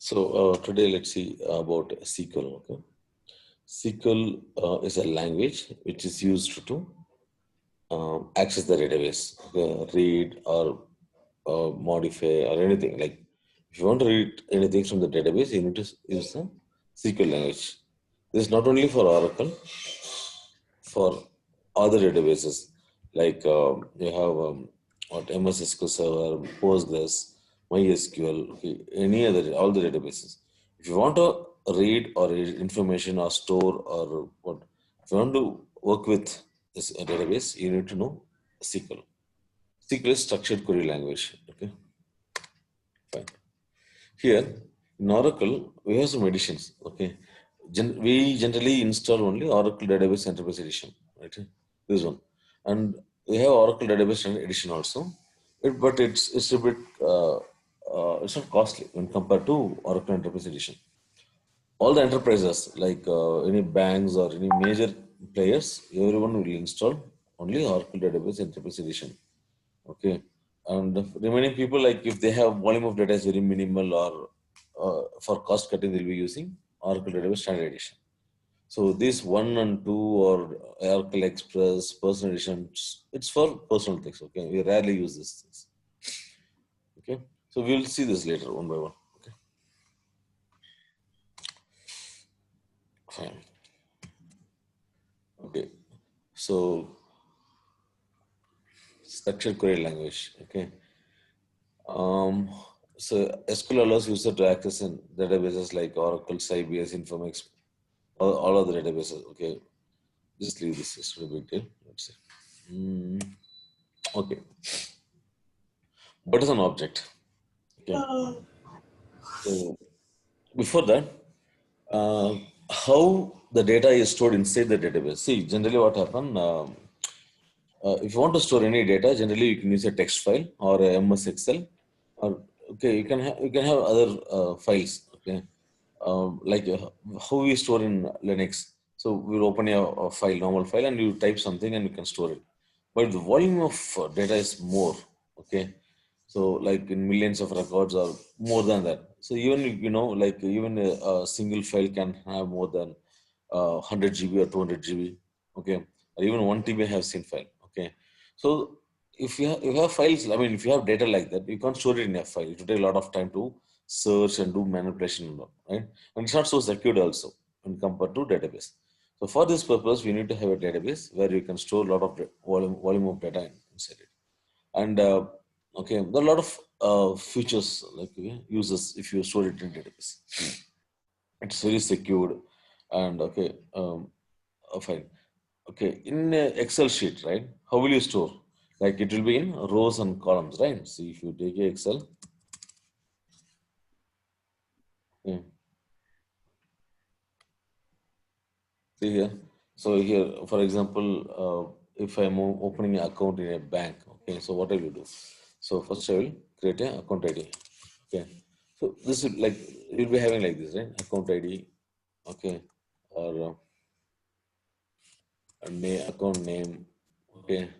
Today let's see about SQL. Okay, SQL is a language which is used to access the database, okay, read or modify or anything. Like if you want to read anything from the database, you need to use the SQL language. This is not only for Oracle, for other databases like you have what MS SQL Server, Postgres, MySQL, okay, any other all the databases. If you want to read or read information or store or what, if you want to work with this database, you need to know SQL. SQL is structured query language. Okay, fine. Here in Oracle, we have some editions. Okay, we generally install only Oracle Database Enterprise Edition, right? This one, and we have Oracle Database Edition also, but it's a bit it's not costly when compared to Oracle Enterprise Edition. All the enterprises like any banks or any major players, everyone will install only Oracle Database Enterprise Edition. Okay, and the remaining people, like if they have volume of data is very minimal or for cost cutting, they'll be using Oracle Database Standard Edition. So this 1 and 2 or Oracle Express, Personal Editions, it's for personal things. Okay, we rarely use these things. Okay, so we'll see this later one by one. Okay, fine. Okay, so structured query language. Okay, um, so SQL allows user to access in databases like Oracle, Sybase, Informix, all of the databases. Okay, just leave this. It's no big deal. Let's see. Okay, what is an object? Okay, so before that, uh, how the data is stored inside the database. See, generally what happen, if you want to store any data, generally you can use a text file or a MS Excel, or okay, you can have other files. Okay, like how we store in Linux. So we'll open a file, normal file, and you type something and you can store it. But the volume of data is more. Okay, so like in millions of records or more than that. So even like even a single file can have more than 100 GB or 200 GB. Okay, or even 1 TB have seen file. Okay, so if you have files, I mean, if you have data like that, you can't store it in a file. It will take a lot of time to search and do manipulation, right? And it's not so secured also when compared to database. So for this purpose, we need to have a database where you can store a lot of volume of data inside it. And okay, there are a lot of features like uses if you store it in database. It's very secured and okay, fine. Okay, in Excel sheet, right? How will you store? Like it will be in rows and columns, right? See, if you take a Excel, yeah. See here. So here, for example, if I'm opening an account in a bank, okay, so what I will do? So first I will create an account ID. Okay. So this is like, you'll be having like this, right? Account ID, okay, or account name, okay.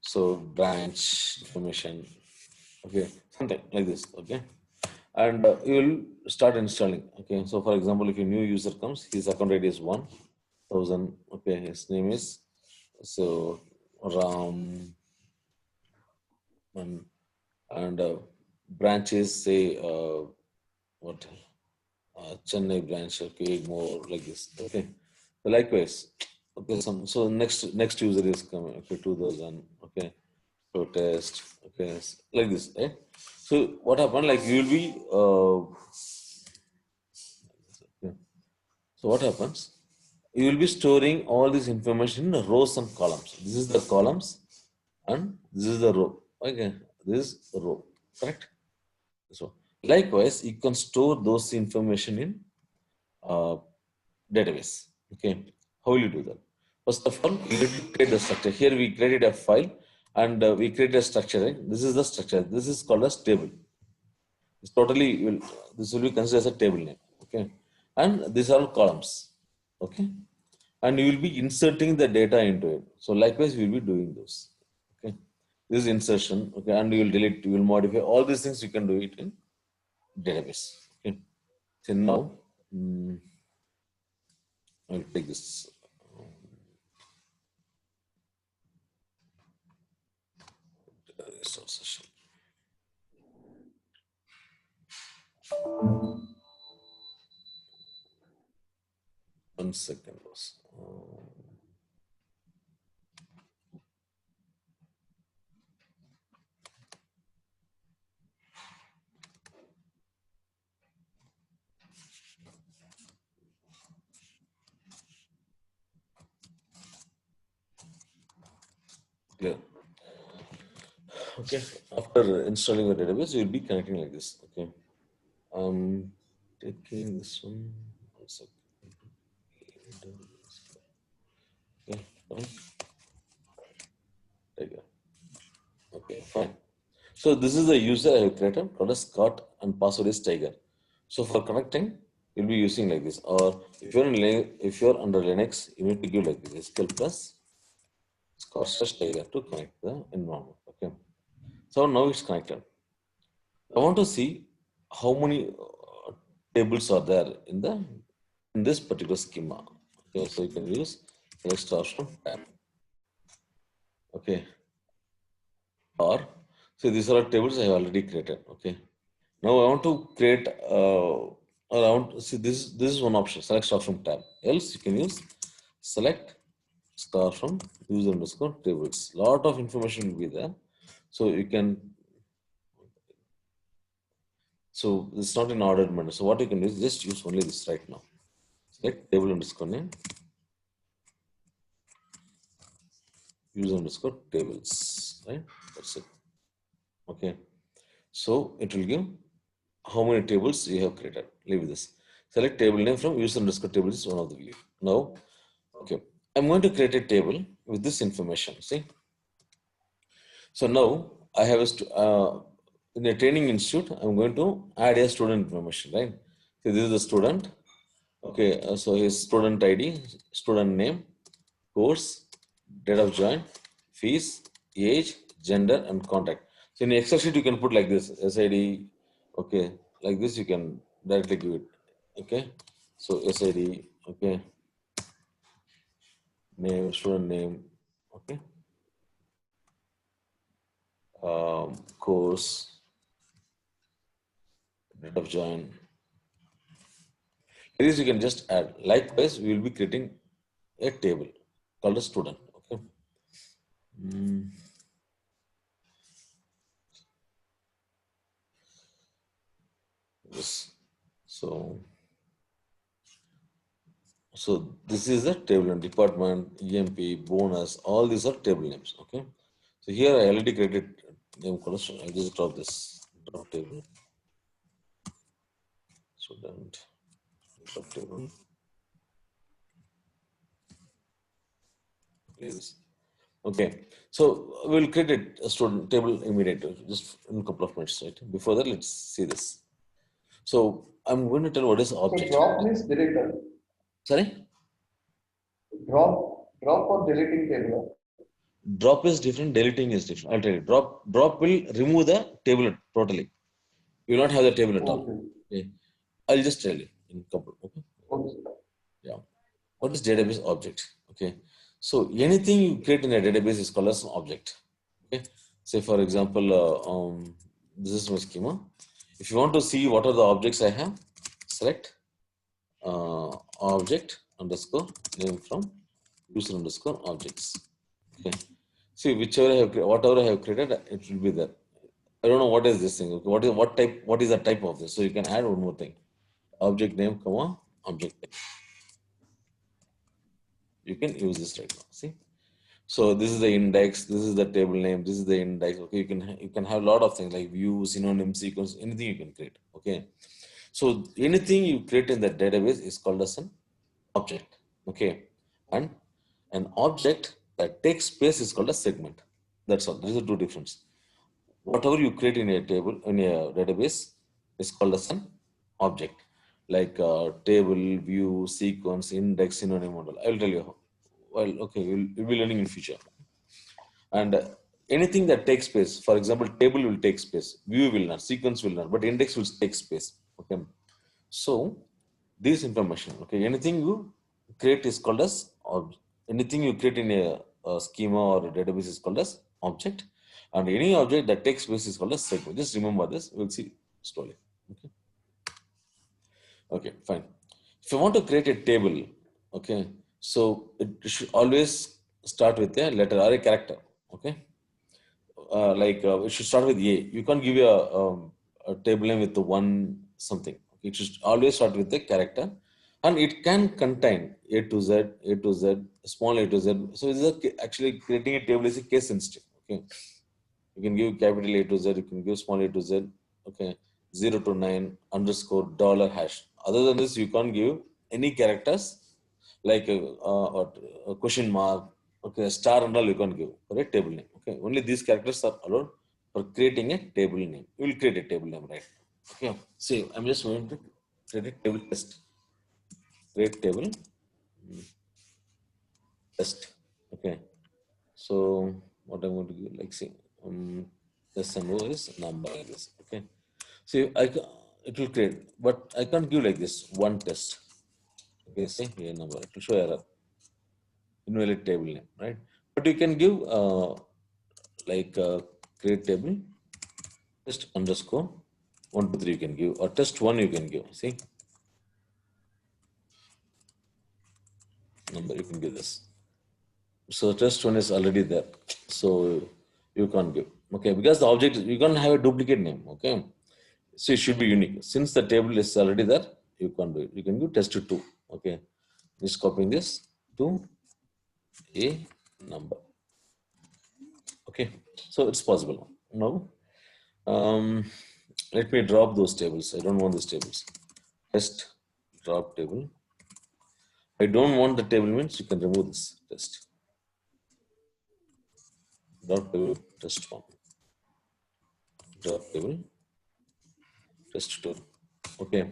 So branch information, okay, something like this, okay. And you will start installing, okay. So for example, if a new user comes, his account ID is 1000, okay, his name is so Ram, and branches say what Chennai branch, okay, more like this, okay. So likewise, okay, so next user is coming, okay, 2000, okay, so test, okay, like this, right? So what happened, like you will be yeah. So what happens? You will be storing all this information in rows and columns. This is the columns and this is the row. Okay, this is the row, correct? So likewise, you can store those information in uh, database. Okay, how will you do that? First of all, you need to create the structure. Here we created a file and we created a structure. Right? This is the structure. This is called as table. It's totally this will be considered as a table name. Okay, and these are all columns. Okay, and you will be inserting the data into it. So likewise, we will be doing those. Okay, this is insertion. Okay, and you will delete, you will modify all these things. You can do it in database. Okay, So now I'll take this resource session. One second, boss. Clear. Okay. After installing the database, you'll be connecting like this. Okay. Taking this one. One second. Okay. Fine. Take it. Okay. Fine. So this is the user I have created called as Scott and password is Tiger. So for connecting, you'll be using like this. Or if you're under Linux, you need to give like this SQL plus Scott slash Tiger to connect the environment. Okay. So now it's connected. I want to see how many tables are there in this particular schema. Okay, so you can use select option tab. Okay, or so these are tables I have already created. Okay, now I want to create or I want to see this is one option, select option tab. Else you can use select star from user underscore tables. Lot of information will be there, so you can. So it's not in ordered manner. So what you can do is just use only this right now. Select table underscore name, user underscore tables, right? That's it. Okay. So it will give how many tables you have created. Leave this. Select table name from user underscore tables is one of the view. Now, okay. I'm going to create a table with this information. See? So now I have in a training institute, I'm going to add a student information, right? So this is the student. Okay, so his student ID, student name, course, date of join, fees, age, gender, and contact. So in Excel sheet, you can put like this, SID, okay, like this, you can directly give it, okay. So SID, okay, name, student name, okay, course, date of join. This you can just add. Likewise, we will be creating a table called a student, okay. Yes. So this is the table name, department, EMP, bonus, all these are table names. Okay. So here I already created name collection. I just drop this drop table. Student drop table. Please. Okay. So we'll create a student table immediately, just in a couple of minutes, right? Before that, let's see this. So I'm going to tell what is So object. drop means deleter. Sorry? Drop or deleting table. Drop is different, deleting is different. I'll tell you. Drop will remove the table totally. You will not have the table at all. Okay. Okay. I'll just tell you in couple. Okay. Okay. Yeah. What is database object? Okay. So anything you create in a database is called as an object. Okay. Say for example, this is my schema. If you want to see what are the objects I have, select object underscore name from user underscore objects. Okay. See whichever I have whatever I have created, it will be there. I don't know what is this thing. Okay. What is the type of this? So you can add one more thing. Object name, comma, object name. You can use this right now. See? So this is the index, this is the table name, this is the index. Okay, you can have a lot of things like view, synonym, sequence, anything you can create. Okay. So anything you create in the database is called as an object. Okay. And an object that takes space is called a segment. That's all. These are two difference. Whatever you create in a table in a database is called as an object, like table, view, sequence, index, synonym model. I will tell you how. Well, okay, we'll be learning in future. And anything that takes space, for example, table will take space, view will not, sequence will not, but index will take space. Okay. So this information, okay, anything you create is called as, or anything you create in a schema or a database is called as object, and any object that takes space is called as segment. Just remember this. We'll see slowly. Okay. Okay. Fine. If you want to create a table, okay, so it should always start with a letter or a character. Okay. It should start with A. You can't give a table name with the one something. It should always start with the character, and it can contain A to Z, A to Z, small A to Z. So this is actually creating a table is a case sensitive. Okay, you can give capital A to Z, you can give small a to Z. Okay, 0 to 9 underscore dollar hash. Other than this, you can't give any characters like a question mark, okay, a star and all you can't give for a table name. Okay, only these characters are allowed for creating a table name. You will create a table name, right? Okay, see, I'm just going to create a table test. Create table test. Okay, so what I'm going to give, like, see, this symbol is number like this. Okay, see, it will create, but I can't give like this one test. Okay, see here number, it will show error, invalid table name, right? But you can give like create table test underscore 1 2 3 you can give, or test one you can give. See number you can give this. So test one is already there, so you can't give. Okay, because the object you can't have a duplicate name. Okay, so it should be unique. Since the table is already there, you can't do it. You can do test two. Okay, just copying this to a number. Okay, so it's possible. Now, um, let me drop those tables. I don't want these tables. Test drop table. I don't want the table means you can remove this test. Drop table test one. Drop table test two. Okay.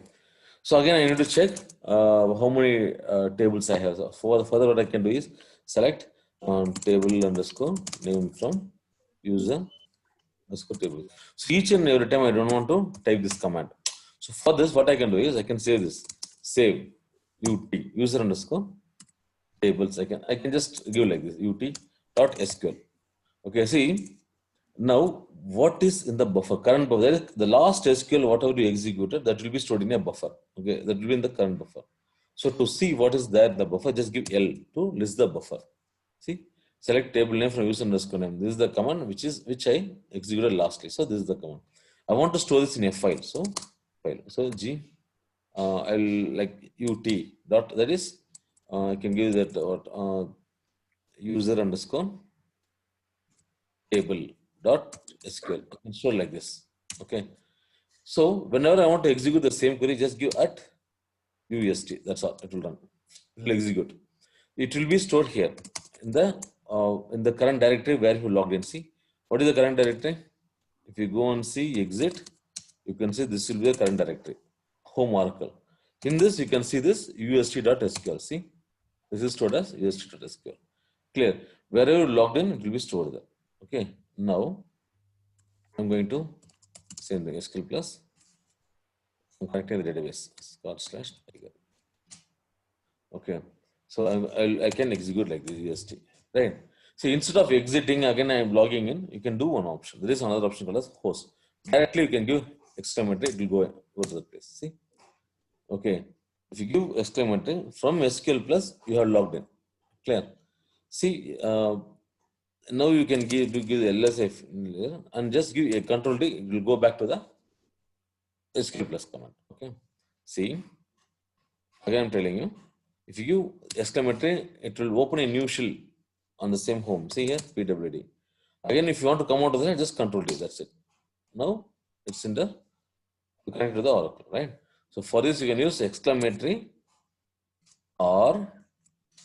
So again, I need to check how many tables I have. So further, what I can do is select table underscore name from user underscore table. So each and every time I don't want to type this command. So for this, what I can do is I can save this. Save ut user underscore tables. I can just give like this ut dot sql. Okay, see now what is in the buffer? Current buffer. That is the last SQL, whatever you executed, that will be stored in a buffer. Okay, that will be in the current buffer. So to see what is there in the buffer, just give L to list the buffer. See, select table name from user underscore name. This is the command which I executed lastly. So this is the command. I want to store this in a file. So file. So G, I'll like ut dot, that is I can give that user underscore table dot SQL. I can store like this. Okay. So whenever I want to execute the same query, just give at UST. That's all. It will run. It will execute. It will be stored here in the current directory where you logged in. See what is the current directory? If you go and see exit, you can see this will be the current directory. Home Oracle. In this, you can see this UST.SQL. See, this is stored as UST.SQL. Clear. Wherever you logged in, it will be stored there. Okay. Now I'm going to same thing SQL plus. I'm connecting the database Scott slash tiger. Okay. So I can execute like this UST. Right. So instead of exiting again, I'm logging in. You can do one option. There is another option called as host. Directly you can give exclamatory. It will go to the place. See. Okay. If you give exclamatory from SQL plus, you have logged in. Clear. See. Now you can give the LSF and just give a control D. It will go back to the SQL plus command. Okay. See, again I'm telling you, if you give exclamatory, it will open a new shell on the same home. See here, PWD. Again, if you want to come out of that, just control D. That's it. Now it's in the you connect to the Oracle, right? So for this, you can use exclamatory, or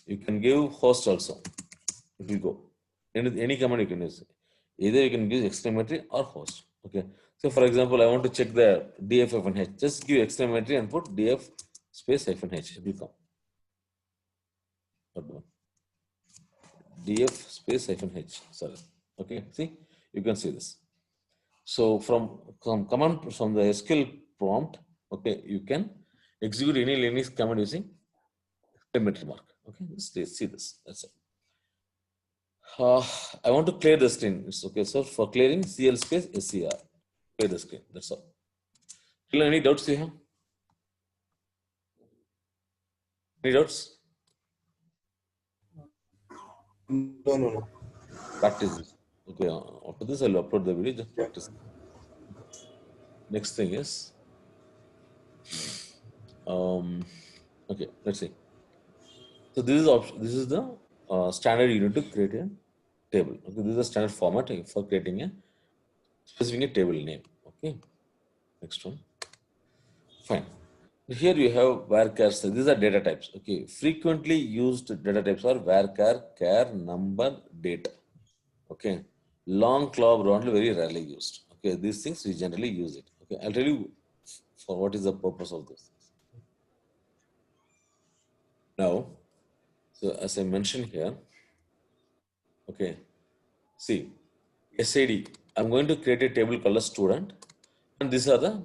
you can give host also. It will go. Any command you can use. Either you can use exclamatory or host. Okay. So for example, I want to check the df-h. Just give exclamatory and put df space -h. It will come. Df space -h. Sorry. Okay. See, you can see this. So from command from the SQL prompt, okay, you can Execute any Linux command using exclamatory mark. Okay, let's see this. That's it. Uh, I want to clear the screen. It's okay. So for clearing, CL space SCR. Clear the screen. That's all. Any doubts you have? Any doubts? No, no, no. Practice this. Okay. After this, I'll upload the video. Just Yeah. practice. Next thing is, um, okay. Let's see. So this is option. This is the standard you need to create a table. Okay. This is the standard format for creating a specifying a table name. Okay. Next one. Fine. Here you have varchars. These are data types. Okay. Frequently used data types are varchar, char, number, date. Okay. Long claw round very rarely used. Okay. These things we generally use it. Okay. I'll tell you for what is the purpose of this. Now, so as I mentioned here, okay. See, SID. I'm going to create a table called a student, and these are the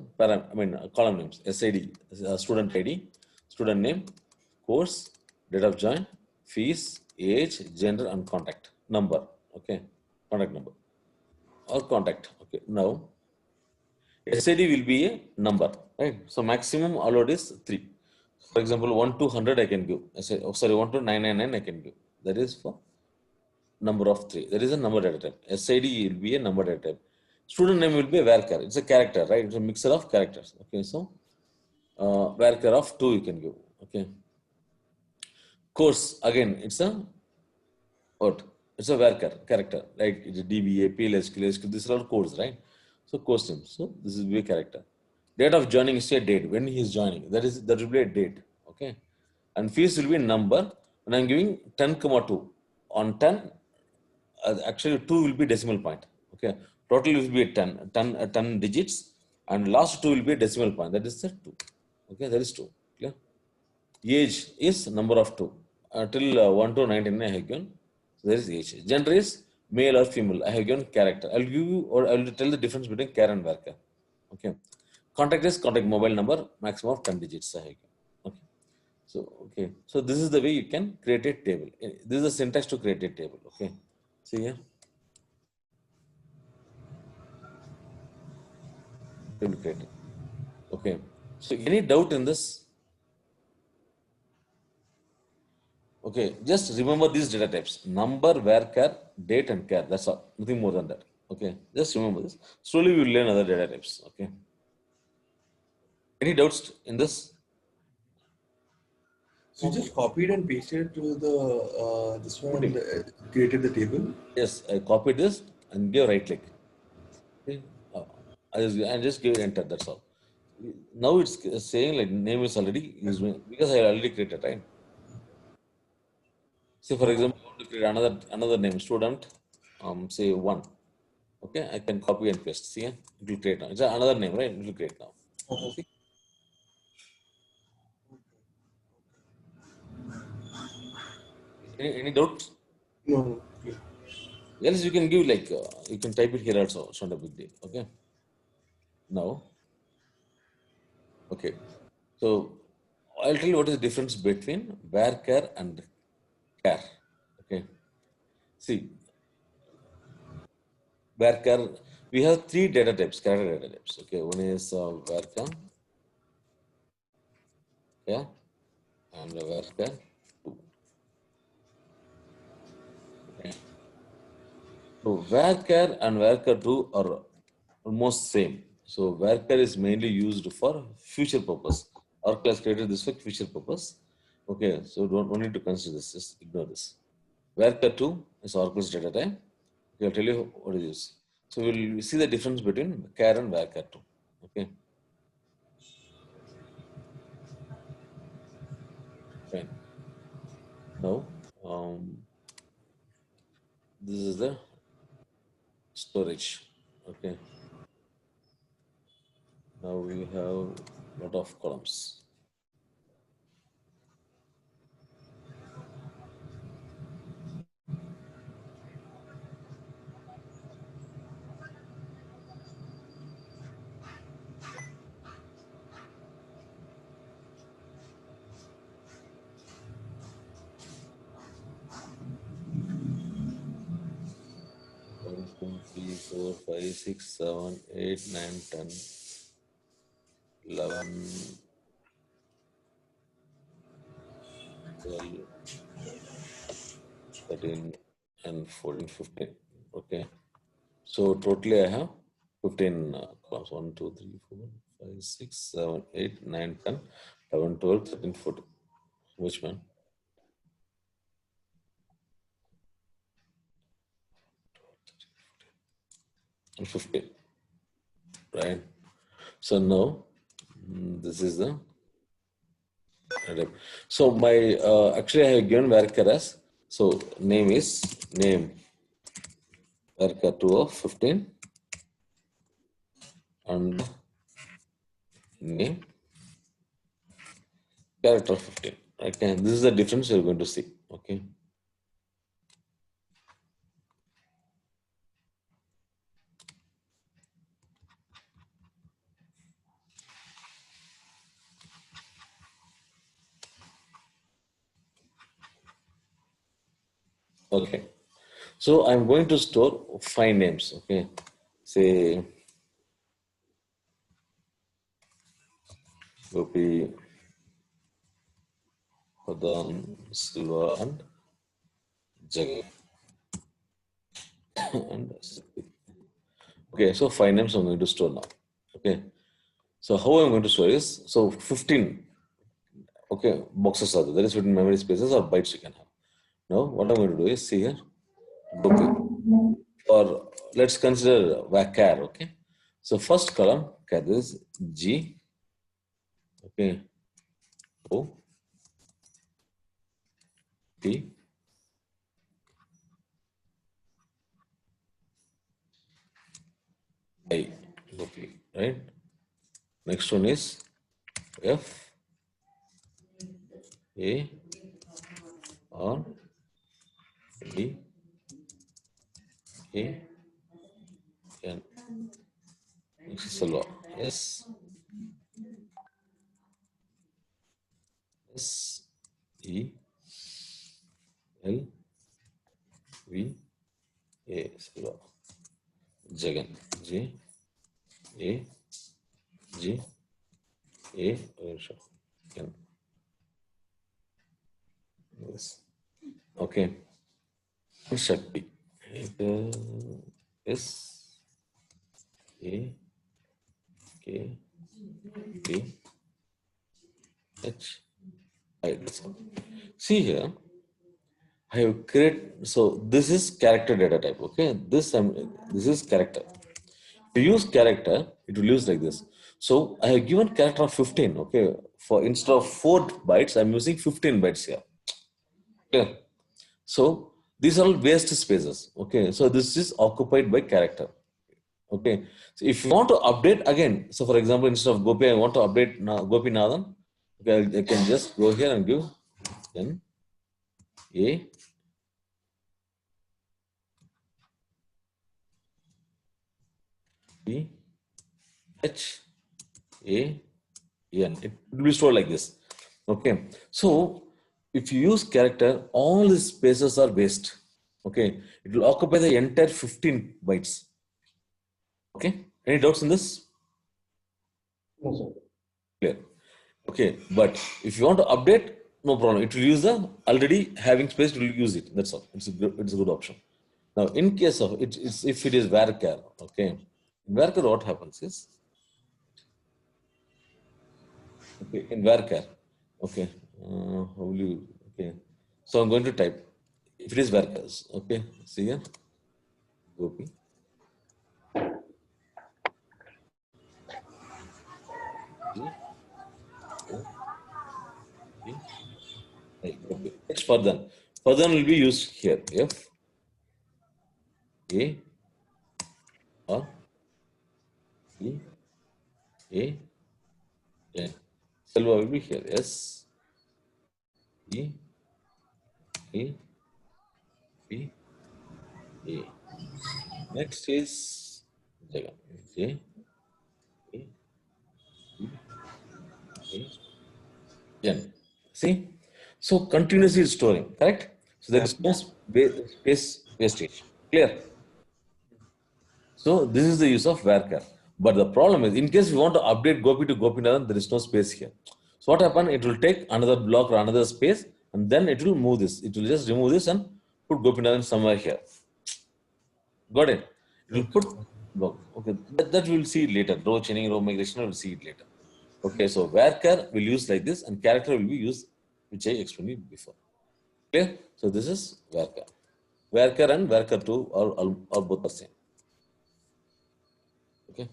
column names. SID, student ID, student name, course, date of join, fees, age, gender, and contact number. Okay, contact number or contact. Okay, now SID will be a number, right? So maximum allowed is 3. For example, 1 to 100 I can give. Sorry, 1 to 999 I can give. That is for number of 3. There is a number data type. SID will be a number data type. Student name will be a varchar. It's a character, right? It's a mixture of characters. Okay, so varchar of 2 you can give. Okay. Course, again, it's a what? It's a varchar character, like it's a DBA, PLS, QLS, these are all codes, right? So course name. So this will be a character. Date of joining is a date when he is joining. That will be a date. Okay. And fees will be a number. And I'm giving 10, 2. On 10, actually 2 will be decimal point. Okay. Total will be a 10 digits. And last 2 will be a decimal point. That is the 2. Okay. That is 2. Clear? Age is number of 2. Till 1 to 19 I have given. So there is age. Gender is male or female. I have given character. I'll give you or I will tell the difference between char and varchar. Okay. Contact is contact mobile number, maximum of 10 digits I have given. Okay. So okay. So this is the way you can create a table. This is the syntax to create a table. Okay. See here. Table created. Okay. So any doubt in this? Okay, just remember these data types: number, varchar, date, and char. That's all. Nothing more than that. Okay, just remember this. Slowly we will learn other data types. Okay. Any doubts in this? So you just copied and pasted to the this one, Putting. created the table. Yes, I copied this and give right click. Okay. I just give enter. That's all. Now it's saying like name is already used because I already created, right? Say for example, I want to create another name, student. Say 1. Okay, I can copy and paste. See, it will create now. It's another name, right? It will create now. Uh-huh. See, any doubts? No, no. Yeah. Else you can give like you can type it here also. It's not a big deal. Okay. Now, okay. So I'll tell you what is the difference between varchar and char. Okay. See, varchar we have 3 data types, character data types. Okay. One is varchar, yeah, and varchar 2. Okay. So varchar and varchar2 are almost same. So varchar is mainly used for future purpose. Oracle has created this for future purpose. Okay, so don't need to consider this. Just ignore this. Varchar2 is Oracle's data type. Okay, I'll tell you what it is. So we'll see the difference between char and varchar2. Okay, fine. Now, this is the storage. Okay, now we have lot of columns. 5, 6, 7, 8, 9, 10, 11, 12, 13, and 14, 15. Okay. So totally I have 15 columns. 1, 2, 3, 4, 5, 6, 7, 8, 9, 10, 11, 12, 13, 14. Which one? And 15. Right. So now this is the heading. So my actually I have given varchar as so name is name varchar 2 of 15 and name character 15. Okay, this is the difference you're going to see. Okay. Okay. So I'm going to store 5 names. Okay. Say Gopi, Padan, Silva, and Jagan. And okay, so 5 names I'm going to store now. Okay. So how I'm going to store is so 15. Okay, boxes are there. That is written memory spaces or bytes you can have. Now what I'm going to do is see here. Gopi. Or let's consider var. Okay. So first column, okay, this is G. Okay. O P I. Gopi. Right. Next one is F A R D A N. Next is Salwa. S E L V A. Salwa. Jagan. J A G A. N. Yes. Okay. Shakti. S A K T H I. That's all. See here, I have created. So this is character data type. Okay, this is character. To use character, it will use like this. So I have given character of 15. Okay, for instead of 4 bytes, I'm using 15 bytes here. Okay. So these are all waste spaces. Okay, so this is occupied by character. Okay, so if you want to update again, so for example, instead of Gopi, I want to update Gopi Nathan. Okay, I can just go here and give N A B H A N. It will be stored like this. Okay, so if you use character, all the spaces are waste. Okay, it will occupy the entire 15 bytes. Okay, any doubts in this? Clear. Okay, but if you want to update, no problem. It will use the already having space. It will use it. That's all. It's a good option. Now, in case of it's if it is varchar, okay, in varchar what happens is okay in varchar, okay, how will you okay? So I'm going to type if it is varchar, okay. See here, Gopi, G, O, P, I. Okay. Next further will be used here. F A R E A N. Selva will be here. S E A P A. Next is Jagan. J A P A N. See? So continuously storing, correct? So there is no space wastage. Clear? So this is the use of varchar. But the problem is, in case we want to update Gopi to Gopinath, there is no space here. So what happen? It will take another block or another space, and then it will move this. It will just remove this and put Gopinath somewhere here. Got it? It will Okay. put block. Okay, that we'll see later. Row chaining, row migration, we'll see it later. Okay, so varchar will use like this, and character will be used, which I explained before. Okay, so this is varchar. Varchar and varchar 2 are both the same. Okay.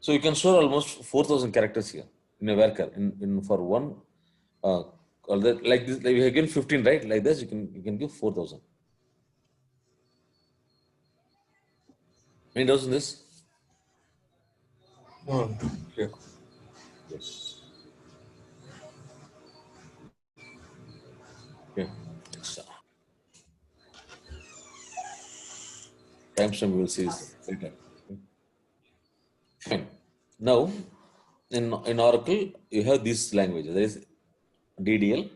So you can store almost 4,000 characters here in a varchar in for one like this, like we have given 15, right? Like this, you can give 4,000. Any doubts in this? No, clear. Yes. Okay. Next, timestamp we will see this later. Fine. Now, in Oracle, you have these languages. There is DDL,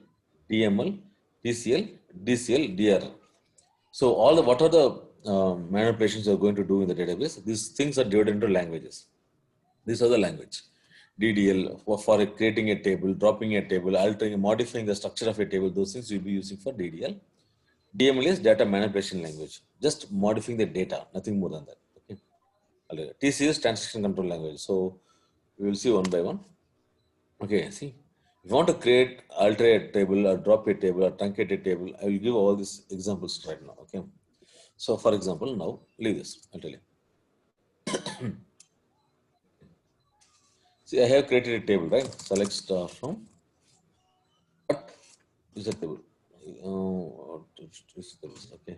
DML, TCL, DCL, DR. So all the what are the manipulations you are going to do in the database? These things are divided into languages. These are the language. DDL for creating a table, dropping a table, altering, modifying the structure of a table. Those things you'll be using for DDL. DML is data manipulation language, just modifying the data, nothing more than that. Okay. TC is transaction control language. So we will see one by one. Okay, see, if you want to create, alter a table or drop a table or truncate a table, I will give all these examples right now. Okay. So for example, now leave this. I'll tell you. See, I have created a table, right? Select star from what is a table. Okay.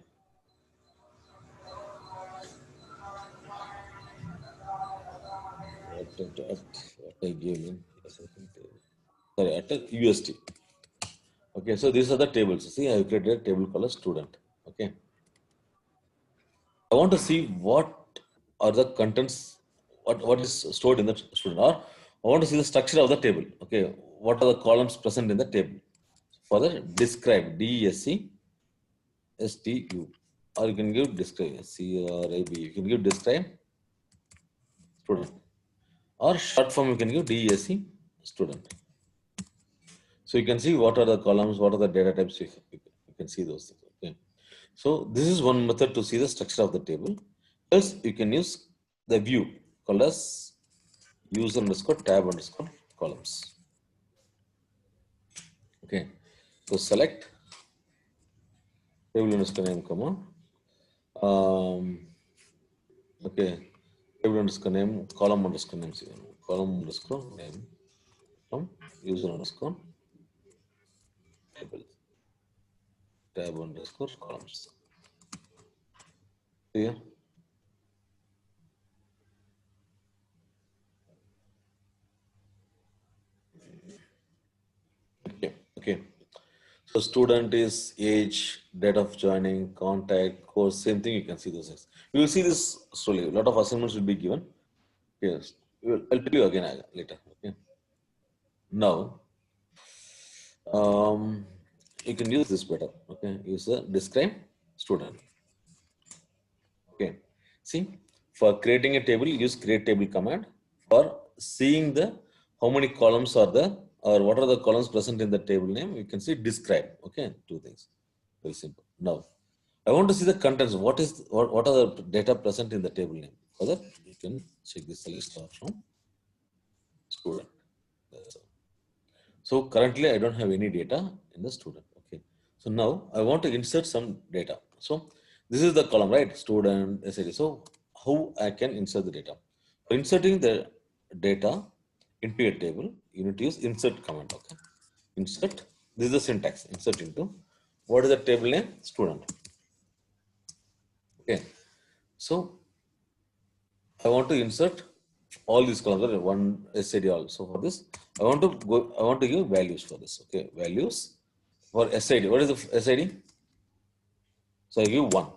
What I gave in. Sorry, at UST. Okay, so these are the tables. See, I have created a table called a student. Okay. I want to see what are the contents, what is stored in the student, or I want to see the structure of the table. Okay, what are the columns present in the table? For the describe, DESCRIBE, or you can give describe, CRIB. You can give describe student, or short form you can give DESC student. So you can see what are the columns, what are the data types. You can see those things. Okay. So this is one method to see the structure of the table. Else you can use the view called as user underscore tab underscore columns. Okay. So select table underscore name comma. Um, okay. Table underscore name, column underscore name, column underscore name from user underscore table tab underscore columns. Yeah. Okay. Okay. So student is age, date of joining, contact, course, same thing. You can see those things. You will see this slowly. A lot of assignments will be given. Yes. I'll tell you again later. Okay. Now, um, you can use this better. Okay. Use the describe student. Okay. See, for creating a table, use create table command. For seeing the how many columns are there or what are the columns present in the table name, you can see describe. Okay. Two things. Very simple. Now, I want to see the contents. What are the data present in the table name? For that, you can check this list out from student. So currently I don't have any data in the student. Okay. So now I want to insert some data. So this is the column, right? Student, SID. So how I can insert the data? For inserting the data into a table, you need to use insert command. Okay. Insert. This is the syntax. Insert into. What is the table name? Student. Okay. So I want to insert all these columns, right? One SID also for this. I want to go, I want to give values for this. Okay, values for SID. What is the SID? So I give one.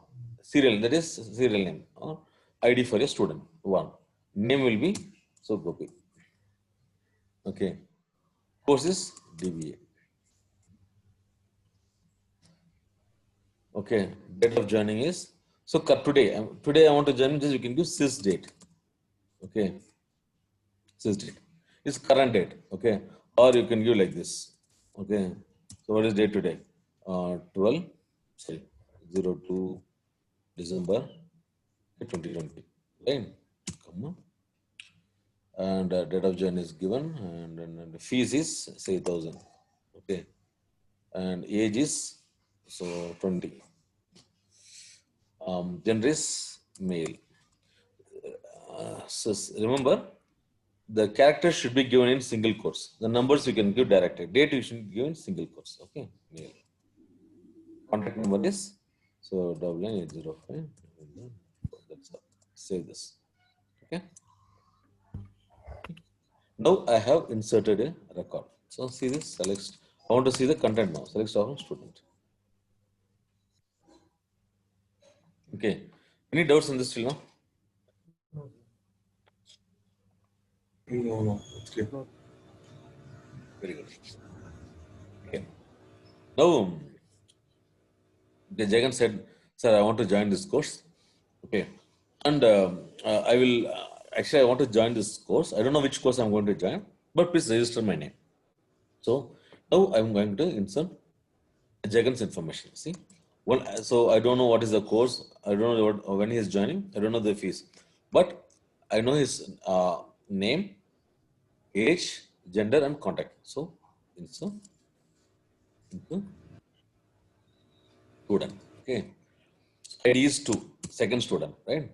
Serial, that is serial name or ID for a student. One. Name will be so Gopi. Okay. Course is DBA. Okay. Date of joining is So today I want to join this. You can give sys date. Okay, sys date is current date. Okay, or you can give like this. Okay, so what is date today? 12, sorry, 02 December 2020. Right? Come on. And date of join is given, and the fees is say 1,000. Okay, and age is so 20. Gender is male. So remember, the characters should be given in single quotes. The numbers you can give directly. Date you should give in single quotes. Okay, male. Contact number is so 9980 That's all. Save this. Okay. Now I have inserted a record. So see this. Select. I want to see the content now. Select from student. Okay. Any doubts in this till now? No, it's clear. Very good. Okay. Now, the Jagan said, "Sir, I want to join this course." Okay, and I will actually I want to join this course. I don't know which course I'm going to join, but please register my name. So now I'm going to insert Jagan's information. See, well, so I don't know what is the course. I don't know when he is joining. I don't know the fees, but I know his name, age, gender, and contact. So insert into student. Okay, ID is two, second student, right?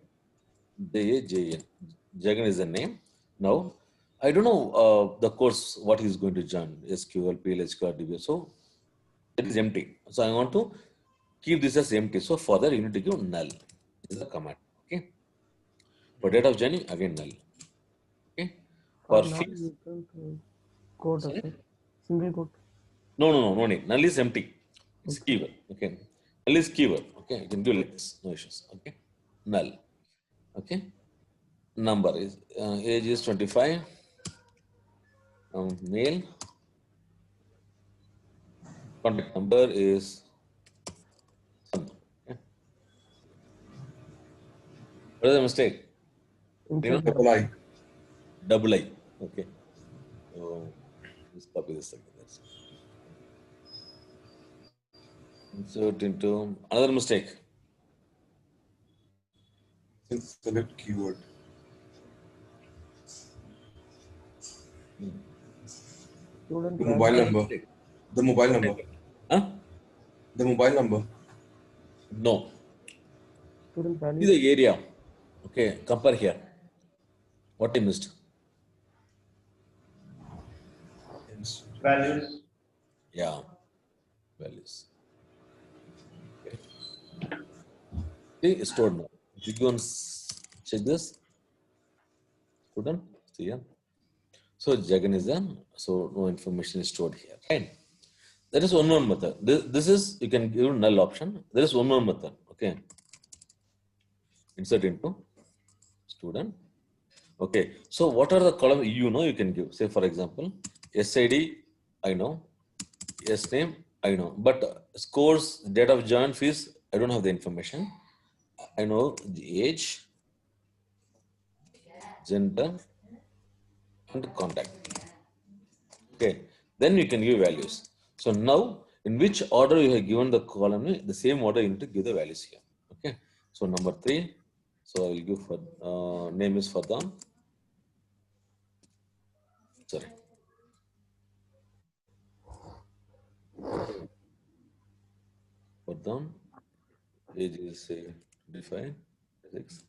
JAJN. Jagan is the name. Now, I don't know the course what he's going to join SQL, PL, HQL, DB. So it is empty. So I want to keep this as empty. So for that, you need to give null. This is the command. Okay. For date of joining, again null. Okay. For For now, fees, you can quote sorry? okay. Single quote. No need. Null is empty. It's Okay. keyword. Okay. Null is keyword. Okay. You can do like this. No issues. Okay. Null. Okay. Number is age is 25. Male. Contact number is son. Okay. What is the mistake? Insert Anyone? double. Double I. Double I. Okay. So just copy this again. That's it. Insert into another mistake. Since select keyword. Student The value. mobile Another number. mistake. The mobile number. Huh? The mobile number. No. Student See value. the area. Okay. Compare here. What I missed? Yes. Values. Yeah. Values. Okay. See, it's stored now. If you go and check this, student, see here. So Jagan is done. So no information is stored here. Right. That is one more method. This is you can give null option. There is one more method. Okay. Insert into student. Okay. So what are the column you know you can give? Say for example, SID I know, S name I know, but scores, date of join, fees I don't have the information. I know the age, gender, and contact. Okay. Then you can give values. So now, in which order you have given the column, the same order you need to give the values here. Okay. So number 3. So I will give for name is Fadam. Sorry. Fadam. Age is say 25, 6.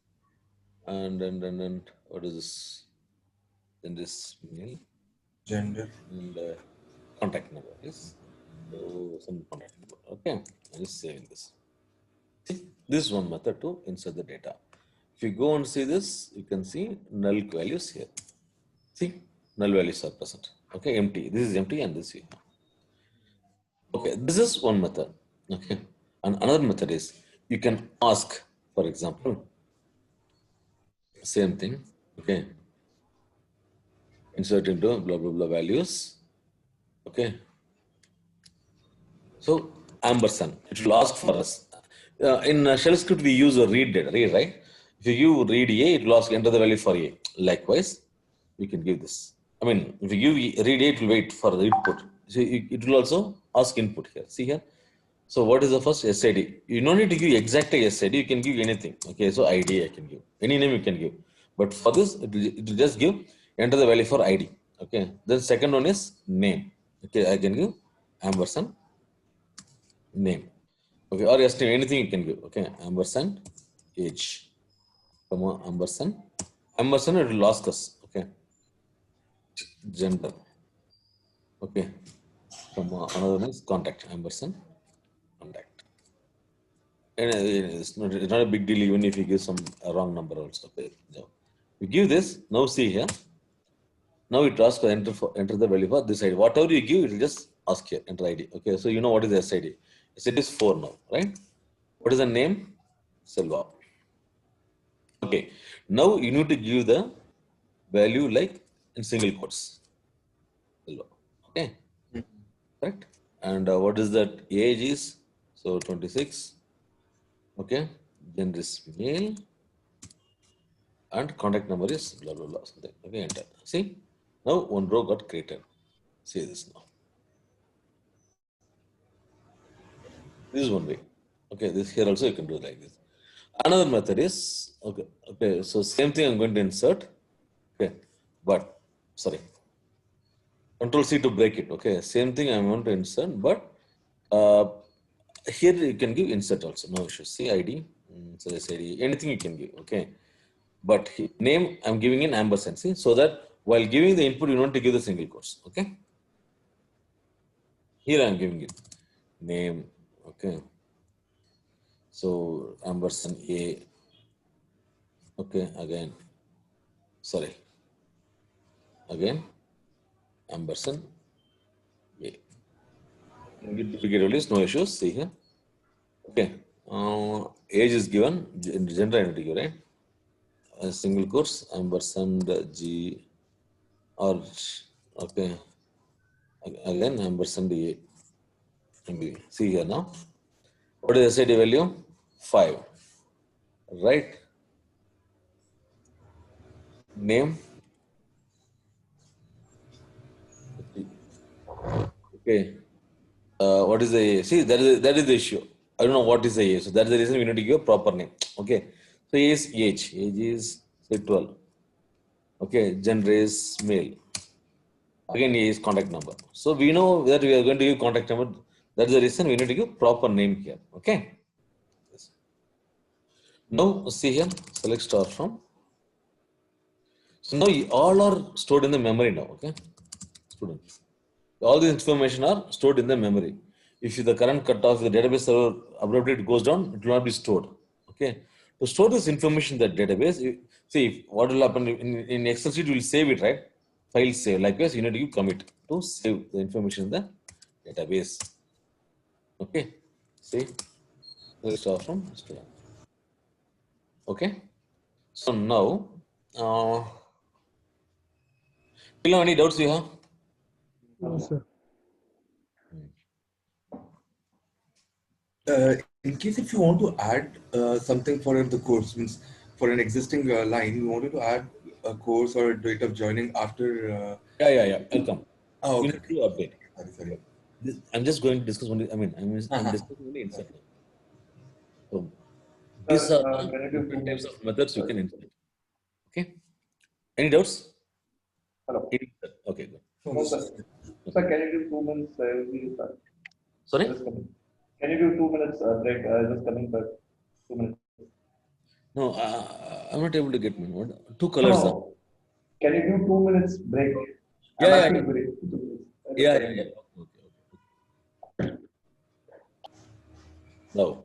And what is this? Then this mail Gender. and contact number is so some contact number. Okay. I'm just saving this. See, this is one method to insert the data. If you go and see this, you can see null values here. See, null values are present. Okay, empty. This is empty and this here. Okay, this is one method. Okay, and another method is you can ask, for example, same thing. Okay, insert into blah blah blah values. Okay, so ampersand, it will ask for us. In shell script, we use a read data, read, right? If you give read A, it will ask enter the value for A. Likewise, you can give this. I mean, if you give read A, it will wait for the input. So it will also ask input here. See here. So what is the first SID? You don't need to give exact SID. You can give anything. Okay, so ID I can give. Any name you can give. But for this, it will just give enter the value for ID. Okay. Then second one is name. Okay, I can give ampersand name. Okay, or estimate anything you can give. Okay, ampersand age, comma ampersand. Ampersand it will ask us. Okay, gender. Okay, comma another one is contact. Ampersand contact. And it's not a big deal even if you give some wrong number also. Okay, no. You give this. Now see here. Now it asks for enter the value for this ID. Whatever you give, it will just ask here enter ID. Okay, so you know what is the SID. SID is 4 now, right? What is the name? Selva. Okay, now you need to give the value like in single quotes. Okay, correct. And what is that age is? So 26. Okay, gender is male and contact number is blah blah blah something. Okay, enter. See, now one row got created. See this now. This is one way. Okay, this here also you can do like this. Another method is okay. Okay, so same thing I'm going to insert. Okay, but sorry. Control C to break it. Okay, same thing I want to insert, but uh, here you can give insert also. No issue. See ID, so this ID, anything you can give. Okay, but name I'm giving in ampersand. See, so that while giving the input, you don't want to give the single quotes. Okay, here I'm giving it name. Okay, so ampersand A. Okay, sorry, again ampersand A. Duplicate values, no issues. See here. Okay. Age is given, gender identity, right? A single quotes, ampersand G or okay. Again, ampersand A. See here now. What is the SID value? 5. Right? Name. Okay. What is the A? See, that is the issue. I don't know what is the A. So that's the reason we need to give a proper name. Okay. So A is age. Age is say 12. Okay. Gender is male. Again, A is contact number. So we know that we are going to give contact number. That's the reason we need to give proper name here. Okay. Yes. Now see here, select star from. So now all are stored in the memory now. Okay, students. All this information are stored in the memory. If the current cutoff, the database server abruptly it goes down, it will not be stored. Okay. To store this information in the database, see what will happen in Excel sheet, you will save it, right? File save. Likewise, you need to give commit to save the information in the database. Okay. See, let's start from student. Okay. So now, till now, any doubts you have? No, sir. In case if you want to add something for the course, means for an existing line, you wanted to add a course or a date of joining after. Yeah. I'll come. Oh, You okay. need to update. Sorry. I'm just going to discuss only. I mean, I'm discussing only insert. So these are the Can I do different types 2 minutes? of methods you can insert. Okay. Any doubts? Hello. Okay, good. No, sir. Sir, can you do 2 minutes? I will be Sorry? just coming. Can you do 2 minutes break? Just coming back. 2 minutes. No, I'm not able to get my what? Two colors. No. Can you do 2 minutes break? I'm Yeah. asking break. 2 minutes. Yeah. Okay. Now,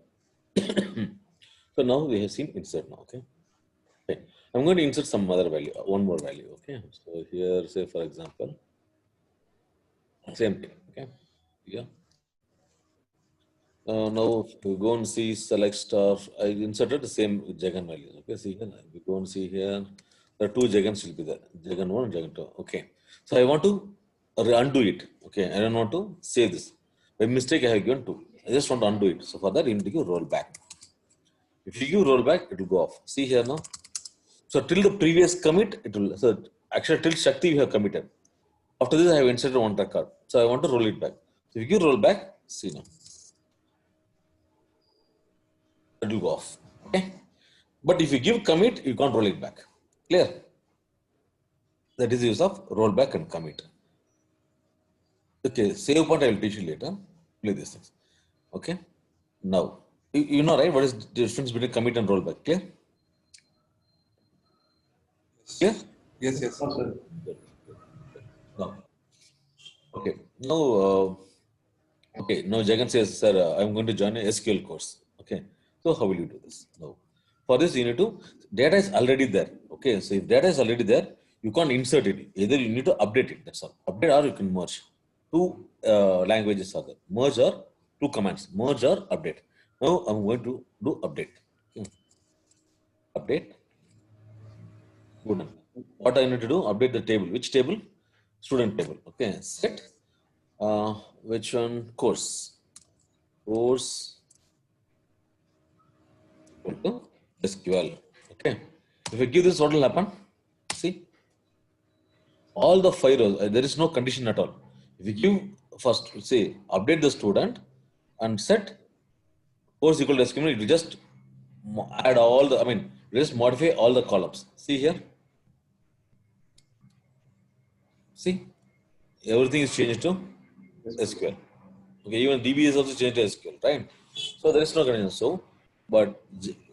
so now we have seen insert now. Okay. Okay. I'm going to insert some other value, one more value. Okay. So here, say for example, same thing. Okay. Yeah. Now if you go and see select star, I inserted the same Jagan values. Okay, see here. If you go and see here, the two Jagans will be there. Jagan 1 and Jagan 2. Okay. So I want to undo it. Okay. I don't want to save this. By mistake, I have given 2. I just want to undo it. So for that, you need to give roll back. If you give rollback, it will go off. See here now. So till the previous commit, it will. So actually till Shakti we have committed. After this, I have inserted one record. So I want to roll it back. So if you give rollback, see now, it will go off. Okay. But if you give commit, you can't roll it back. Clear? That is the use of rollback and commit. Okay, save point I will teach you later. Play these things. Okay. Now, you know, right? What is the difference between commit and rollback? Clear? Clear? Yes, yes. No, sir. Good. Now, okay. Now, okay. Now, Jagan says, sir, I'm going to join a SQL course. Okay. So, how will you do this? Now, for this, you need to, data is already there. Okay. So, if data is already there, you can't insert it. Either you need to update it. That's all. Update or you can merge. Two languages are there. Merge or two commands. Merge or update. Now, I'm going to do update. Okay. Update. Student. What I need to do? Update the table. Which table? Student table. Okay. Set. Which one? Course. Course equal to SQL. Okay. If I give this, what will happen? See, all the five rows. There is no condition at all. If you give first, say, update the student and set course equal to SQL, it will just add all the. I mean, just modify all the columns. See here. See, everything is changed to SQL. Okay, even DB is also changed to SQL, right? So there is no condition. So, but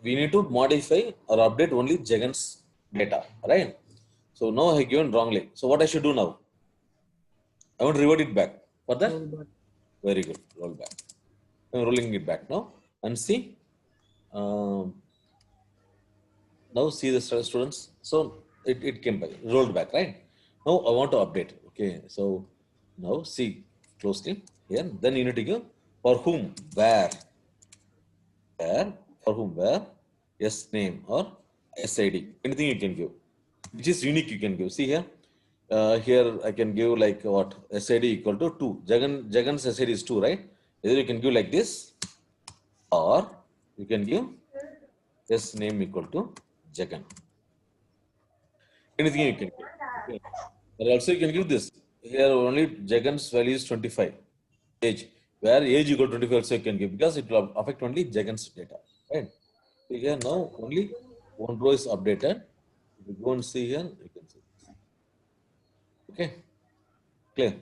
we need to modify or update only Jagan's data, right? So now I have given wrongly. So what I should do now? I want to revert it back. For that, Rollback. very good. Roll back. I'm rolling it back now and see. Um, now see the students. So it came back, rolled back, right? Now I want to update. Okay, so now see closely here. Then you need to give for whom, for whom, where, yes name or SID. Anything you can give, which is unique. You can give. See here. Here I can give like what SID equal to 2. Jagan's SID is 2, right? Either you can give like this, or you can give yes name equal to Jagan. Anything you can give. Okay. Or also you can give this. Here only Jagan's value is 25. Age. Where age equal to 25 also you can give because it will affect only Jagan's data. Right? So here now only one row is updated. If you go and see here, you can see. Okay. Clear.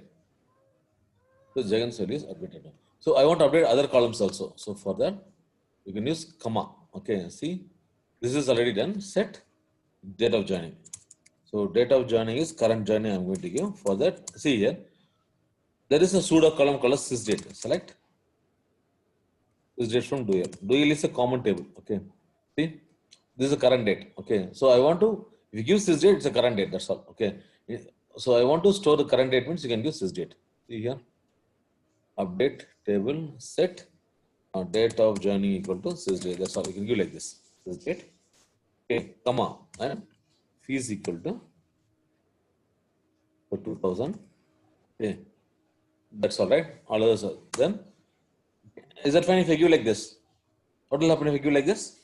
So Jagan's value is updated now. So I want to update other columns also. So for that, you can use comma. Okay. See, this is already done. Set date of joining. So date of joining is current joining I'm going to give. For that, see here, there is a pseudo column called as sysdate. Select sysdate from dual. Dual is a common table. Okay. See, this is a current date. Okay. So I want to, if you give sysdate, it's a current date. That's all. Okay. So I want to store the current date means you can give sysdate. See here, update table set date of joining equal to sysdate. That's all. You can give like this. Sysdate. Okay. Comma and fees equal to for 2000. Okay. That's all right. All others are then. Is that fine if I give like this? What will happen if I give like this?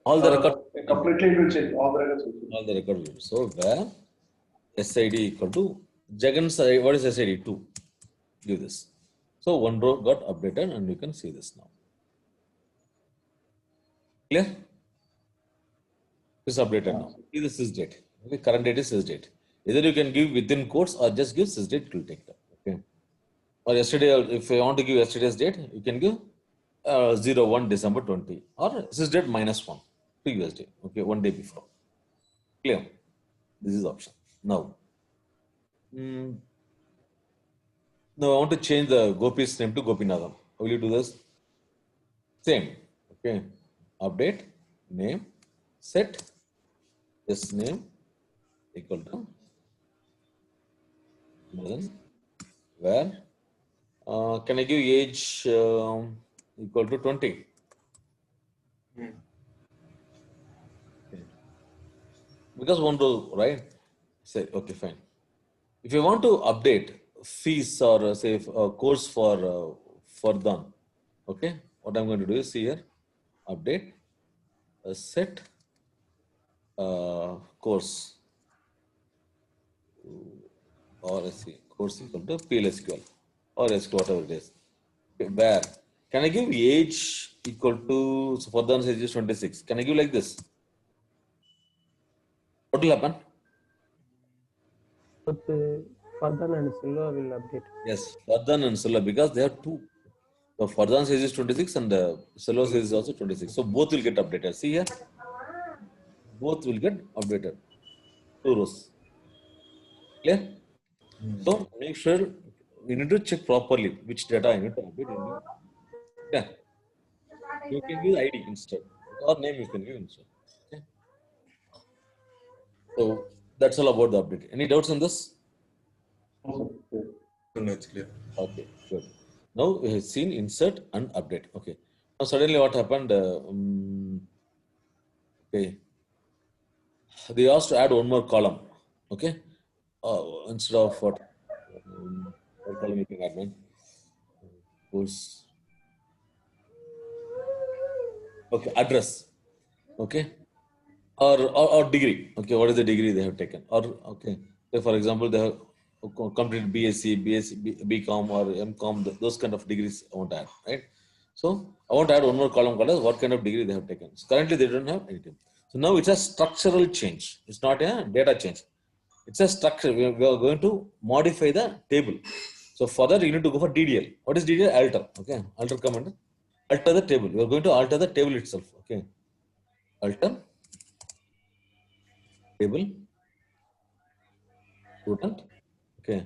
All the record. Completely it will change. All the records will change. All the record will. So where SID equal to Jagan's what is SID? 2. Give this. So one row got updated and you can see this now. Clear? This updated now. See this is date. Okay, current date is sys date. Either you can give within quotes or just give sys date, it will take that. Okay. Or yesterday, if you want to give yesterday's date, you can give 01 December 20 or sys date -1 previous day. Okay, one day before. Clear? This is option. Now, now I want to change the Gopi's name to Gopinathan. How will you do this? Same. Okay. Update name set this name equal to where can I give age equal to 20? Okay. Because one row, right? Say okay, fine. If you want to update fees or say course for done, okay, what I'm going to do is see here, update, set course, or course equal to PLSQL or SQL, whatever it is. Okay, where can I give age equal to, so for the age is 26. Can I give like this? What will happen? But Fardhan and Silva will update. Yes, Vardhan and Sula, because they are two. So Fardhan's age is 26 and Sula's age is also 26. So both will get updated. See here, both will get updated. Two rows. Clear? So make sure you need to check properly which data I need to update in you. Yeah. You can use ID instead. Or name you can give instead. Okay. So that's all about the update. Any doubts on this? Also, No, it's clear. Okay, good. Now we have seen insert and update. Okay. Now suddenly what happened? Okay. They asked to add one more column. Okay. Instead of what column you can add, man? Who's okay, address. Okay. Or degree. Okay, what is the degree they have taken? Or okay, so for example, they have completed BSc, BCom, or MCom. Those kind of degrees I want to add, right? So I want to add one more column called as what kind of degree they have taken. So currently they don't have anything. So now it's a structural change. It's not a data change. It's a structure. We are going to modify the table. So for that you need to go for DDL. What is DDL? Alter. Okay, alter command. Alter the table. We are going to alter the table itself. Okay, alter table student. Okay.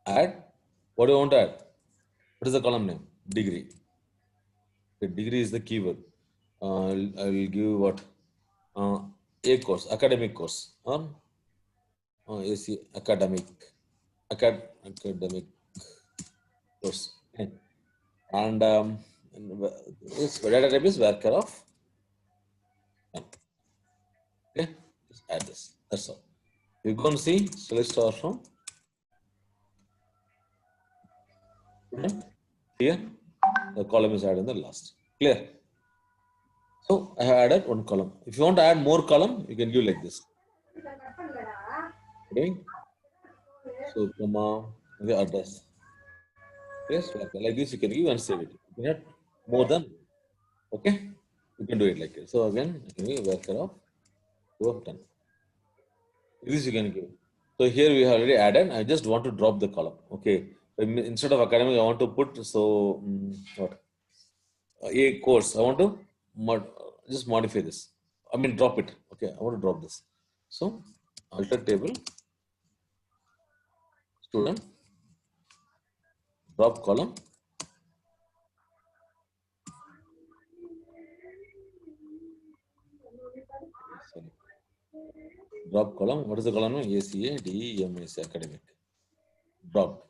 Add. What do you want to add? What is the column name? Degree. Okay, degree is the keyword. I'll give what? A course, academic course. Or AC academic. Academic course. Okay. And this data type is worker of. Okay. Just add this. That's all. You go and see. So let's start from student. Here. The column is added in the last. Clear? So I have added one column. If you want to add more column, you can give like this. Okay. So comma, the address. Yes, like this you can give and save it. You can add more than, okay. You can do it like this. So again, I can give worker of 2 of 10. This you can give. So here we have already added. I just want to drop the column. Okay. Instead of academic, I want to put so what? A course. I want to just modify this. I mean, drop it. Okay, I want to drop this. So, alter table, student, drop column. Sorry. Drop column. What is the column? ACA, DEMS, academic. Drop.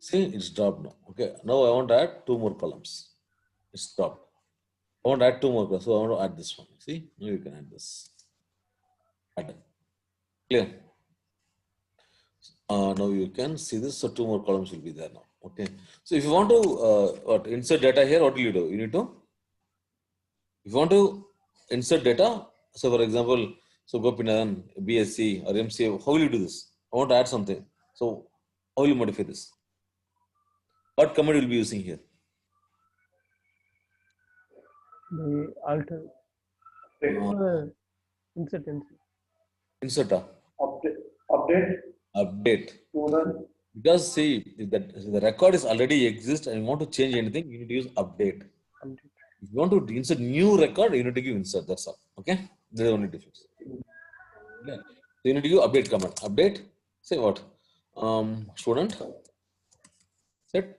See, it's dropped now. Okay, now I want to add 2 more columns. It's dropped. I want to add 2 more columns. So, I want to add this one. See, now you can add this. Add. Clear? Now you can see this. So 2 more columns will be there now. Okay. So if you want to insert data here, what will you do? You need to, if you want to insert data, so for example, so Gopinadan, BSc or MCA, how will you do this? I want to add something. So how will you modify this? What command will be using here? The alter. Insert. Insert. update Update. student. Because see, if the record is already exist and you want to change anything, you need to use update. If you want to insert new record, you need to give insert. That's all. Okay. There's only difference. Yeah. So you need to give update command. Update. Say what? Student set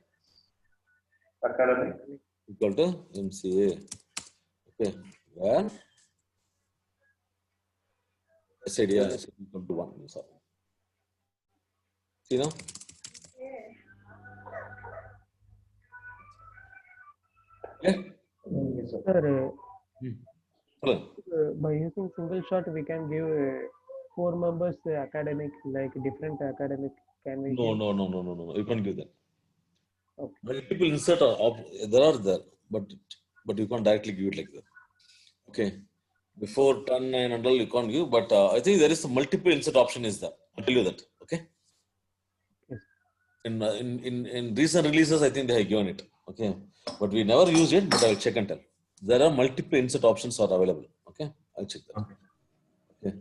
Academic. equal to MCA. Okay. Where SID is equal to 1. Sorry. See now? Yeah. Sir, Hello. by using single shot, we can give 4 members academic, like different academic. Can we? No. You can't give that. Okay. Multiple insert there are there. but you can't directly give it like that. Okay. Before turn and all you can't give, but I think there is a multiple insert option is there. I'll tell you that. Okay. Yes. In recent releases, I think they have given it. Okay. But we never use it, but I'll check and tell. There are multiple insert options are available. Okay. I'll check that. Okay. Okay.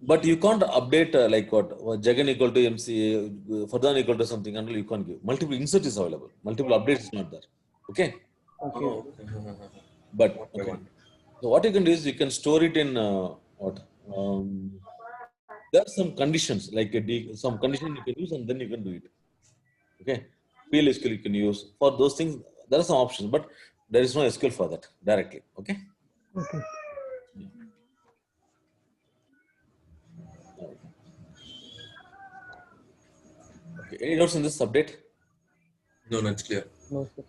But you can't update like what Jagan equal to MCA, Fardhan equal to something until you can't give. Multiple insert is available. Multiple updates is not there. Okay. Okay. Oh, okay. But One by okay. one. So what you can do is you can store it in what? There are some conditions like some condition you can use and then you can do it. Okay. PL SQL you can use for those things. There are some options, but there is no SQL for that directly. Okay. Okay. Okay. Any notes in this update? No, no, it's clear. No, sir.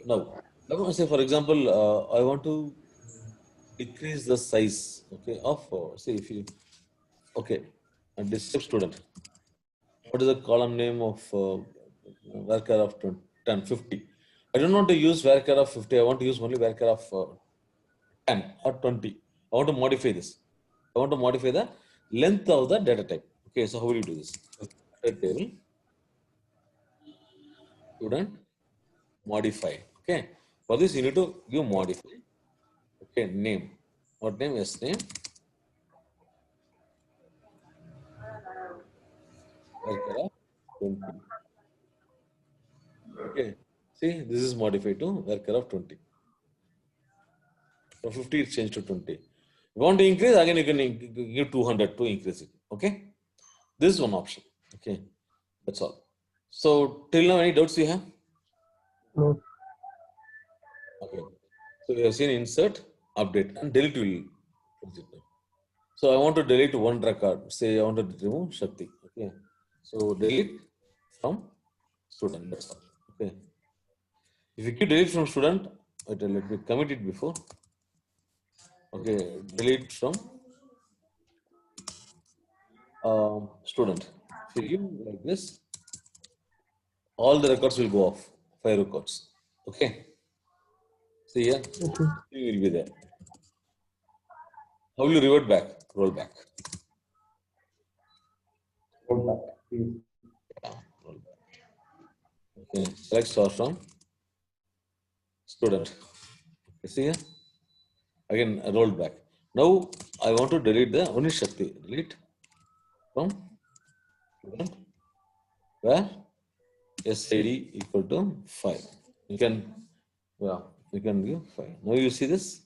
Now, I want to say, for example, I want to decrease the size, okay, of, say, if you, okay, a describe student. What is the column name of varchar of 10, 50? I don't want to use varchar of 50. I want to use only varchar of 10 or 20. I want to modify this. I want to modify the length of the data type. Okay, so how will you do this? Data table, student, modify. Okay, for this you need to give modify. Okay, name. What name? Yes, name. Varchar of 20. Okay, see, this is modified to varchar of 20. From 50, it's changed to 20. You want to increase, again, you can give 200 to increase it. Okay, this is one option. Okay, that's all. So, till now, any doubts you have? No. Okay, so we have seen insert, update, and delete will close it down. So, I want to delete one record. Say, I want to remove Shakti. Okay, so delete from student. That's all. Okay, if you keep delete from student, let me commit it before. Okay, delete from student. If you give like this, all the records will go off. 5 records. Okay. See here, Okay. it will be there. How will you revert back? Roll back. Roll back, please. Yeah, roll back. Okay. Select star from student. Okay, see here. Again, roll back. Now I want to delete the only Shakti. Delete from student where SID equal to 5. You can, yeah, you can give 5. Now you see this.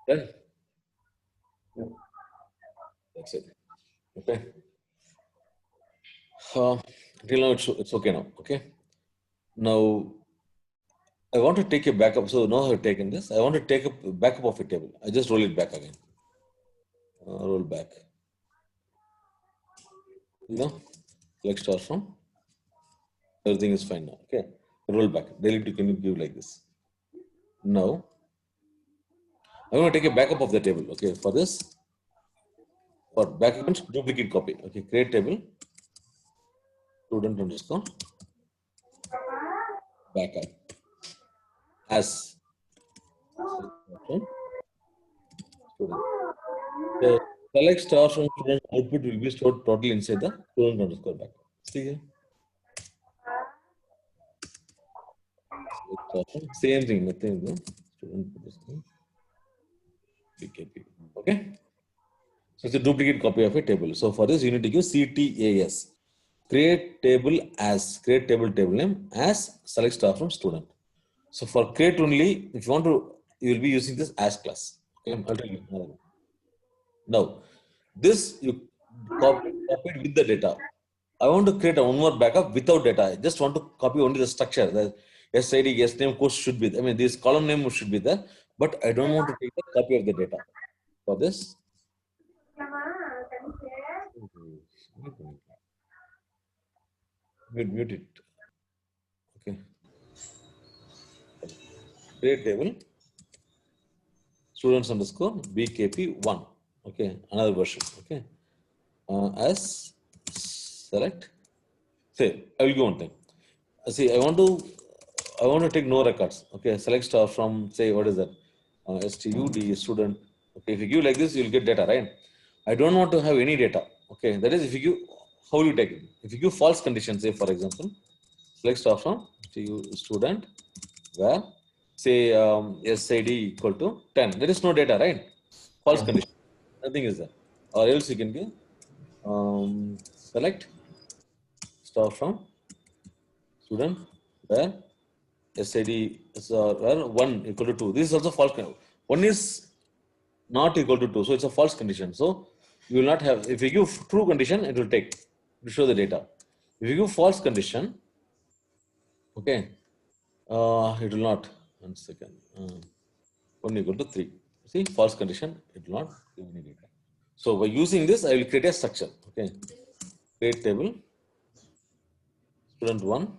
Done. Yeah. That's it. Okay. Till now it's okay now. Okay. Now I want to take a backup. So now I've taken this. I want to take a backup of a table. I just roll it back again. Roll back. You know, select star from. Everything is fine now. Okay. Roll back. Delete you can give like this. Now I want to take a backup of the table. Okay. For this, for backup means duplicate copy. Okay. Create table. Student underscore backup as student. The select star from student output will be stored totally inside the student underscore backup. See here. Same thing, nothing. No? Student underscore BKP. Okay. So it's a duplicate copy of a table. So for this, you need to give CTAS. Create table table name as select star from student. So for create only, if you want to, you will be using this as class. Okay. I'll tell you. Now, this you copied with the data. I want to create a one more backup without data. I just want to copy only the structure. The SID, yes name, course should be. I mean, this column name should be there, but I don't want to take a copy of the data. For this, mute it. Okay. Create table students underscore BKP1. Okay, another version. Okay. as select. Say, I will go one thing. See, I want to take no records. Okay, select star from, say, what is that? STUD student. Okay, if you give like this, you'll get data, right? I don't want to have any data. Okay, that is if you give, how will you take it? If you give false conditions, say for example, select star from student where say SID equal to 10. There is no data, right? False Yeah. condition. Nothing is there. Or else you can give select star from student where SID is where 1 equal to 2. This is also false. 1 is not equal to 2. So it's a false condition. So you will not have, if you give true condition, it will take to show the data. If you give false condition, okay, it will not. 1 second. 1 equal to 3. See, false condition, it will not give any data. So by using this, I will create a structure. Okay, create table student 1.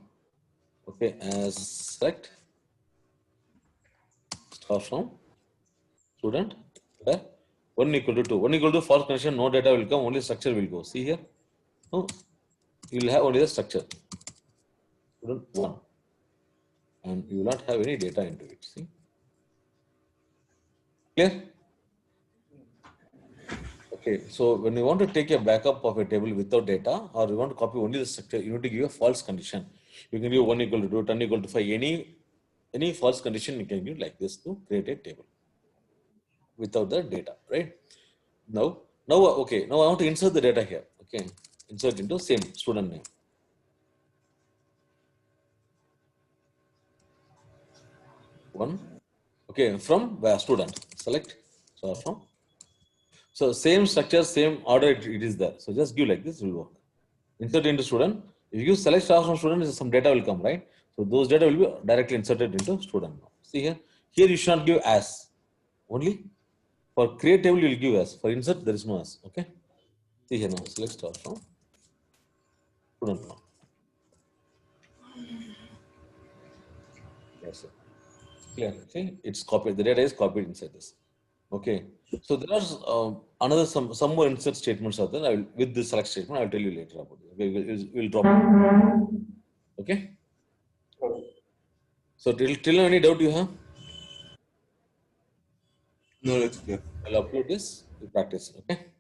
Okay, as select star from student where 1 equal to 2. 1 equal to false condition, no data will come, only structure will go. See here. No, you will have only the structure. Student 1. And you will not have any data into it. See? Clear? Okay, so when you want to take a backup of a table without data, or you want to copy only the structure, you need to give a false condition. You can give 1 equal to 2, 10 equal to 5, any false condition you can give like this to create a table without the data, right? Now, okay, now I want to insert the data here. Okay, insert into same student name. 1, okay, from where student, select, so from. So same structure, same order, it is there. So just give like this, it will work. Insert into student. If you select star from student, some data will come, right? So those data will be directly inserted into student now. See here. Here you should not give as. Only for create table you will give as. For insert, there is no as. Okay. See here now. Select star from student now. Yes, sir. Clear. See, it's copied. The data is copied inside this. Okay. So there are another some more insert statements are there. I will with this select statement. I will tell you later about it. Okay, we'll drop it. Okay. Okay. So till now, any doubt you have? No, that's clear. I'll upload this. You practice. Okay.